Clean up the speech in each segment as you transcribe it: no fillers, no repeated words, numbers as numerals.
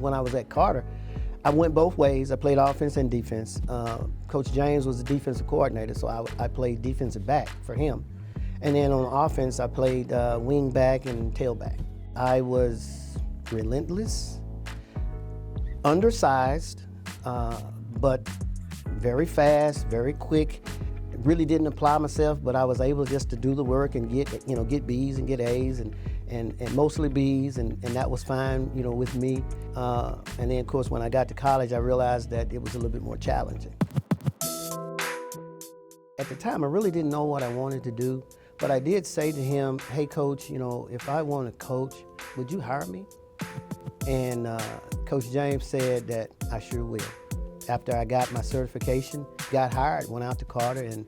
when I was at Carter, I went both ways. I played offense and defense. Coach James was the defensive coordinator, so I played defensive back for him. And then on offense, I played wing back and tailback. I was relentless, undersized, but very fast, very quick. Really didn't apply myself, but I was able just to do the work and get B's and get A's and mostly B's, and that was fine, with me. And then, of course, when I got to college, I realized that it was a little bit more challenging. At the time, I really didn't know what I wanted to do, but I did say to him, hey, Coach, if I want to coach, would you hire me? And Coach James said that I sure will. After I got my certification, got hired, went out to Carter, and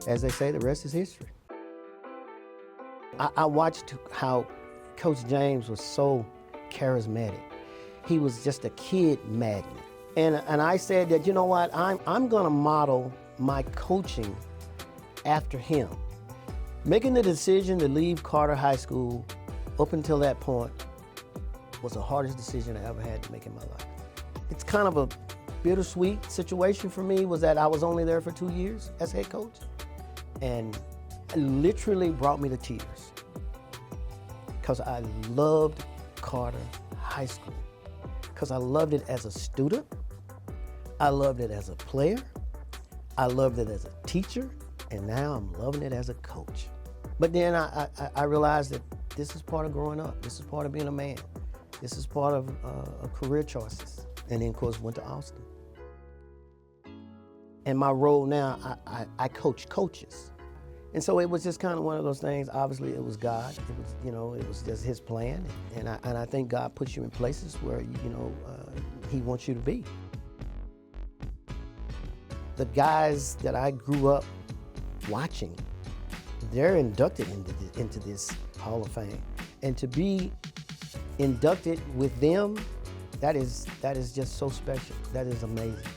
as they say, the rest is history. I watched how Coach James was so charismatic. He was just a kid magnet. And I said that, you know what, I'm gonna model my coaching after him. Making the decision to leave Carter High School up until that point was the hardest decision I ever had to make in my life. It's kind of a bittersweet situation for me, was that I was only there for 2 years as head coach, and it literally brought me to tears because I loved Carter High School, because I loved it as a student, I loved it as a player, I loved it as a teacher, and now I'm loving it as a coach. But then I realized that this is part of growing up, this is part of being a man, this is part of career choices. And then, of course, went to Austin. And my role now, I coach coaches. And so it was just kind of one of those things. Obviously, it was God. It was, it was just His plan. And I think God puts you in places where, He wants you to be. The guys that I grew up watching, they're inducted into this Hall of Fame. And to be inducted with them, that is just so special. That is amazing.